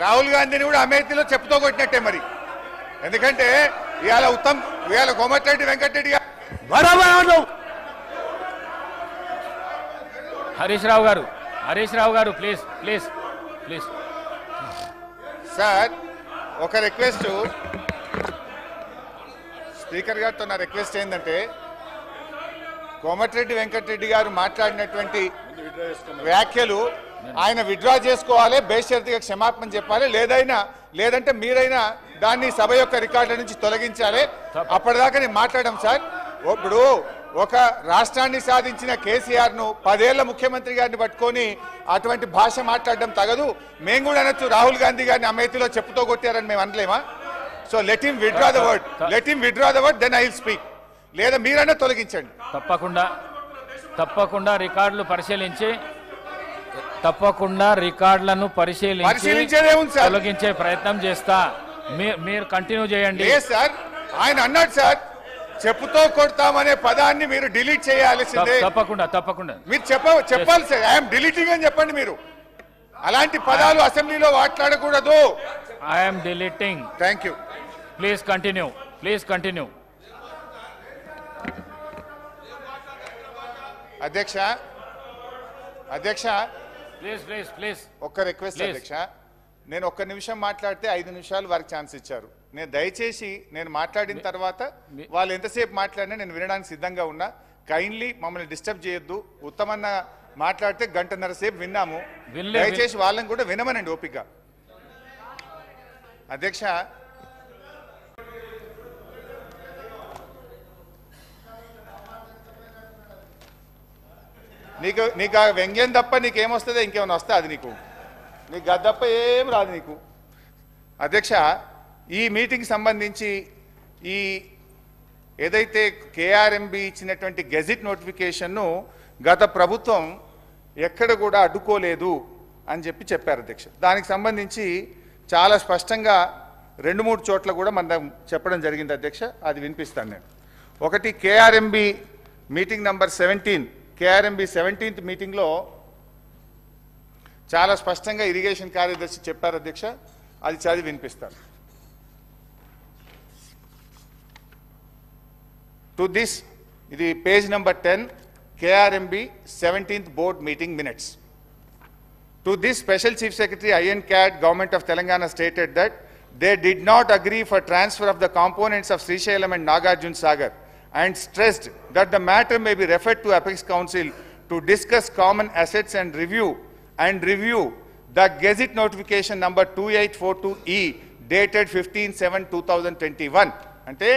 రాహుల్ గాంధీని కూడా అమేథీలో చెప్పుతో కొట్టినట్టే మరి. ఎందుకంటే ఇవాళ కోమటిరెడ్డి వెంకటరెడ్డి గారు హరీష్ రావు గారు ప్లీజ్. సార్ ఒక రిక్వెస్ట్, స్పీకర్ గారితో నా రిక్వెస్ట్ ఏంటంటే కోమటిరెడ్డి వెంకటరెడ్డి గారు మాట్లాడినటువంటి వ్యాఖ్యలు ఆయన విత్డ్రా చేసుకోవాలి, బేషరతుగా క్షమాపణ చెప్పాలి, లేదంటే మీరైనా దాన్ని సభ యొక్క రికార్డుల నుంచి తొలగించాలి. అప్పటిదాకా నేను మాట్లాడాం సార్. ఇప్పుడు ఒక రాష్ట్రాన్ని సాధించిన కేసీఆర్ ను 10 ఏళ్ల ముఖ్యమంత్రి గారిని పట్టుకొని అటువంటి భాష మాట్లాడడం తగదు. మేము కూడా అనొచ్చు రాహుల్ గాంధీ గారిని అమేథీలో చెప్పుతో కొట్టారని మేము అనలేమా? So let him withdraw the word then I will speak. లేదా మీరైనా తొలగించండి. తప్పకుండా రికార్డులను పరిశీలించేదేముంది సార్, తొలగించే ప్రయత్నం చేస్తా. మీరు కంటిన్యూ చేయండి. సార్ ఆయన అన్నాడు సార్ చెప్పుతో కొడతామనే పదాన్ని మీరు డిలీట్ చేయాల్సిందే. తప్పకుండా మీరు చెప్పాలి సార్. ఐఎమ్ డిలీటింగ్ అని చెప్పండి. మీరు అలాంటి పదాలు అసెంబ్లీలో మాట్లాడకూడదు. I'm deleting. Thank you. Please continue. అధ్యక్ష ప్లీజ్ ఒక్క రిక్వెస్ట్ అధ్యక్ష. నేను 1 నిమిషం మాట్లాడితే 5 నిమిషాలు వారికి ఛాన్స్ ఇచ్చారు. నేను దయచేసి నేను మాట్లాడిన తర్వాత వాళ్ళు ఎంతసేపు మాట్లాడినా నేను వినడానికి సిద్ధంగా ఉన్నా. కైండ్లీ మమ్మల్ని డిస్టర్బ్ చేయొద్దు. ఉత్తమన్న మాట్లాడితే 1.5 గంటల సేపు విన్నాము. దయచేసి వాళ్ళని కూడా వినమనండి ఓపిక. అధ్యక్ష నీకు ఆ వ్యంగ్యం తప్ప నీకేమొస్తుందో ఇంకేమైనా వస్తే అది నీకు గది తప్ప ఏం రాదు నీకు. అధ్యక్ష ఈ మీటింగ్ సంబంధించి ఈ ఏదైతే కేఆర్ఎంబి ఇచ్చినటువంటి గెజిట్ నోటిఫికేషన్ను గత ప్రభుత్వం ఎక్కడ కూడా అడ్డుకోలేదు అని చెప్పారు అధ్యక్ష. దానికి సంబంధించి చాలా స్పష్టంగా 2-3 చోట్ల కూడా మనం చెప్పడం జరిగింది అధ్యక్ష. అది వినిపిస్తాను నేను. ఒకటి KRMB meeting number 17, KRMB 17th మీటింగ్లో చాలా స్పష్టంగా ఇరిగేషన్ కార్యదర్శి చెప్పారు అధ్యక్ష. అది చదివి వినిపిస్తాను. టు దిస్, ఇది page number 10, KRMB 17th board meeting minutes. To this, Special Chief Secretary INCAD, Government of Telangana stated that they did not agree for transfer of the components of Srisailam and Nagarjuna Sagar and stressed that the matter may be referred to Apex Council to discuss common assets and review the Gazette notification number 2842E dated 15/7/2021. అంటే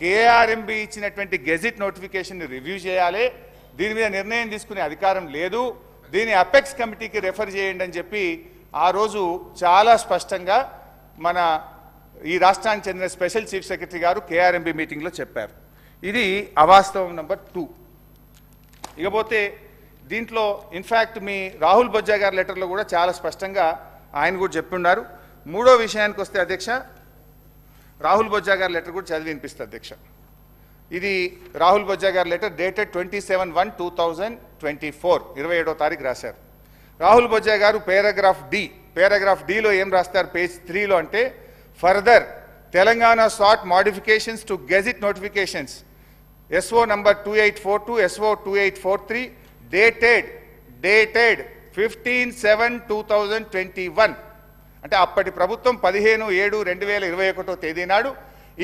KRMB ఇచ్చినటువంటి gazette notification review చేయాలి, దీని మీద నిర్ణయం తీసుకునే అధికారం లేదు, దీని అపెక్స్ కమిటీకి రెఫర్ చేయండి అని చెప్పి ఆ రోజు చాలా స్పష్టంగా మన ఈ రాష్ట్రానికి చెందిన స్పెషల్ చీఫ్ సెక్రటరీ గారు KRMB మీటింగ్లో చెప్పారు. ఇది అవాస్తవం నంబర్ 2. ఇకపోతే దీంట్లో ఇన్ఫ్యాక్ట్ మీ రాహుల్ బొజ్జా గారి లెటర్లో కూడా చాలా స్పష్టంగా ఆయన కూడా చెప్పున్నారు. 3వ విషయానికి వస్తే అధ్యక్ష, రాహుల్ బొజ్జా గారి లెటర్ కూడా చదివి వినిపిస్తుంది అధ్యక్ష. ఇది రాహుల్ బొజ్జా గారి లెటర్ డేటెడ్ 27/1/2024, 27వ తారీఖు రాశారు. రాహుల్ బొజ్జా గారు పేరాగ్రాఫ్ డిలో ఏం రాస్తారు పేజ్ 3లో అంటే, further Telangana sought modifications to gazette notifications SO number 2842, SO 2843 dated 15/7/2021. అంటే అప్పటి ప్రభుత్వం 15/7/2021 తేదీ నాడు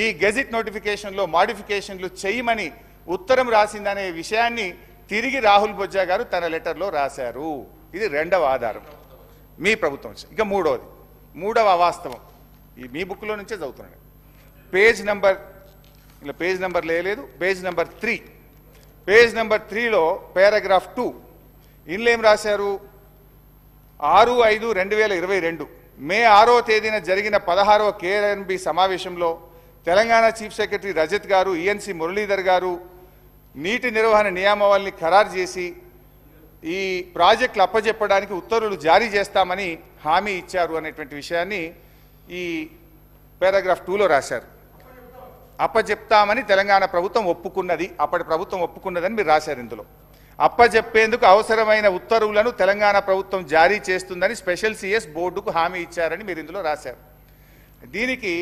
ఈ గెజిట్ నోటిఫికేషన్లో మాడిఫికేషన్లు చేయమని ఉత్తరం రాసిందనే విషయాన్ని తిరిగి రాహుల్ బొజ్జా గారు తన లెటర్లో రాశారు. ఇది 2వ ఆధారం మీ ప్రభుత్వం. ఇక 3వ అవాస్తవం ఈ మీ బుక్లో నుంచే చదువుతున్నాడు. పేజ్ నెంబర్ లేదు, పేజ్ నెంబర్ 3. పేజ్ నెంబర్ 3లో పారాగ్రాఫ్ 2 ఇందులో ఏం రాశారు, 6/5/2022 మే 6వ తేదీన జరిగిన 16వ KRMB సమావేశంలో తెలంగాణ చీఫ్ సెక్రటరీ రజత్ గారు, ENC మురళీధర్ గారు నీటి నిర్వహణ నియామావళిని ఖరారు చేసి ఈ ప్రాజెక్టులు అప్పజెప్పడానికి ఉత్తర్వులు జారీ చేస్తామని హామీ ఇచ్చారు అనేటువంటి విషయాన్ని ఈ పారాగ్రాఫ్ 2లో రాశారు. అప్పజెప్తామని తెలంగాణ ప్రభుత్వం ఒప్పుకున్నది, అప్పటి ప్రభుత్వం ఒప్పుకున్నదని మీరు రాశారు ఇందులో. అప్పజెప్పేందుకు అవసరమైన ఉత్తర్వులను తెలంగాణ ప్రభుత్వం జారీ చేస్తుందని స్పెషల్ సిఎస్ బోర్డుకు హామీ ఇచ్చారని మీరు ఇందులో రాశారు. దీనికి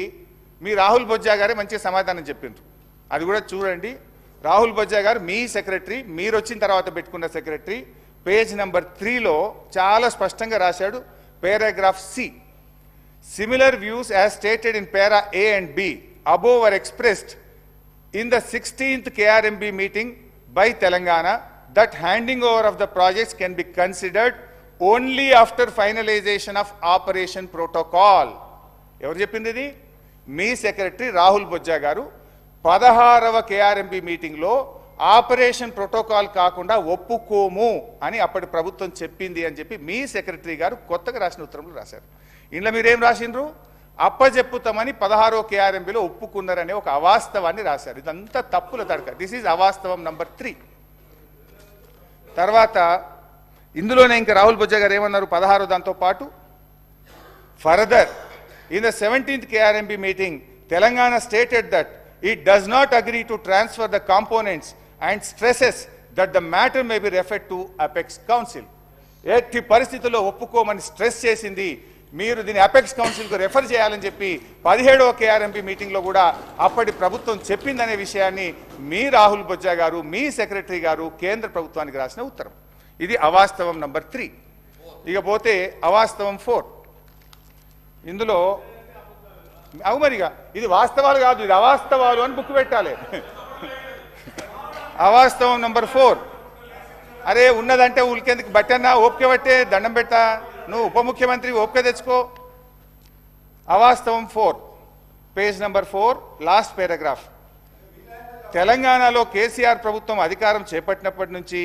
మీ రాహుల్ బొజ్జా గారే మంచి సమాధానం చెప్పిండ్రు. అది కూడా చూడండి. రాహుల్ బొజ్జా గారు మీ సెక్రటరీ, మీరు వచ్చిన తర్వాత పెట్టుకున్న సెక్రటరీ, పేజ్ నెంబర్ 3లో చాలా స్పష్టంగా రాశాడు. Paragraph C, similar views as stated in para A and B above were expressed in the 16th KRMB meeting by Telangana that handing over of the projects can be considered only after finalization of operation protocol. ఎవరు చెప్పింది ఇది? మీ secretary Rahul Bojja గారు 16వ KRMB మీటింగ్లో operation protocol కాకుండా ఒప్పుకోము అని అప్పటి ప్రభుత్వం చెప్పింది అని చెప్పి మీ సెక్రటరీ గారు కొత్తగా రాసిన ఉత్తరంలో రాశారు. ఇందులో మీరేం రాసిండ్రు? అప్పజెప్పుతామని 16వ KRMBలో ఒప్పుకున్నారనే ఒక అవాస్తవాన్ని రాశారు. ఇదంతా తప్పుల తడక. దిస్ ఈజ్ అవాస్తవం నంబర్ 3. తర్వాత ఇందులోనే ఇంకా రాహుల్ బొజ్జా గారు ఏమన్నారు? 16వ దాంతో పాటు further in the 17th KRMB meeting, Telangana stated that it does not agree to transfer the components and stresses that the matter may be referred to Apex Council. ఎట్టి పరిస్థితుల్లో ఒప్పుకోమని స్ట్రెస్ చేసింది. మీరు దీన్ని అపెక్స్ కౌన్సిల్కు రెఫర్ చేయాలని చెప్పి 17వ KRMB మీటింగ్లో కూడా అప్పటి ప్రభుత్వం చెప్పిందనే విషయాన్ని మీ రాహుల్ బొజ్జా గారు, మీ సెక్రటరీ గారు కేంద్ర ప్రభుత్వానికి రాసిన ఉత్తరం. ఇది అవాస్తవం నంబర్ 3. ఇకపోతే అవాస్తవం 4. ఇందులో అవుమరిగా ఇది వాస్తవాలు కాదు, ఇది అవాస్తవాలు అని బుక్ పెట్టాలి. అవాస్తవం నంబర్ 4. అరే ఉన్నదంటే ఊరికేందుకు బట్టన్నా ఓపిక పట్టే దండం పెట్టా, నువ్వు ఉప ముఖ్యమంత్రి ఓపిక తెచ్చుకో. అవాస్తవం 4, పేజ్ నెంబర్ 4, లాస్ట్ పారాగ్రాఫ్. తెలంగాణలో కేసీఆర్ ప్రభుత్వం అధికారం చేపట్టినప్పటి నుంచి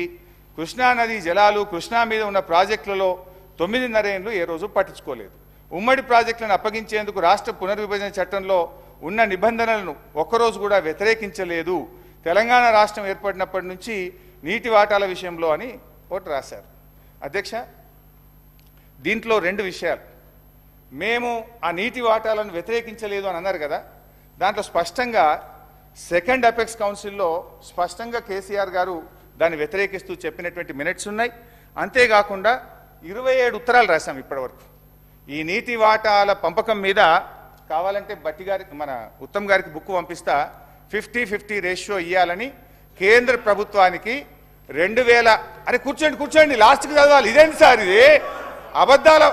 కృష్ణానది జలాలు, కృష్ణా మీద ఉన్న ప్రాజెక్టులలో 9.5 ఏళ్ళు ఏ రోజు పట్టించుకోలేదు. ఉమ్మడి ప్రాజెక్టులను అప్పగించేందుకు రాష్ట్ర పునర్విభజన చట్టంలో ఉన్న నిబంధనలను ఒక్కరోజు కూడా వ్యతిరేకించలేదు. తెలంగాణ రాష్ట్రం ఏర్పడినప్పటి నుంచి నీటి వాటాల విషయంలో అని ఒకటి రాశారు. అధ్యక్ష, దీంట్లో 2 విషయాలు. మేము ఆ నీటి వాటాలను వ్యతిరేకించలేదు అని అన్నారు కదా, దాంట్లో స్పష్టంగా సెకండ్ అపెక్స్ కౌన్సిల్లో స్పష్టంగా కేసీఆర్ గారు దాన్ని వ్యతిరేకిస్తూ చెప్పినటువంటి మినిట్స్ ఉన్నాయి. అంతేకాకుండా 27 ఉత్తరాలు రాశాం ఇప్పటివరకు. ఈ నీటి వాటాల పంపకం మీద కావాలంటే బట్టి గారికి, మన ఉత్తమ్ గారికి బుక్ పంపిస్తా. 50-50 రేషియో ఇవ్వాలని కేంద్ర ప్రభుత్వానికి 2000 అరే కూర్చోండి లాస్ట్కి చదవాలి. ఇదేంటి సార్ ఇది? అబద్ధాల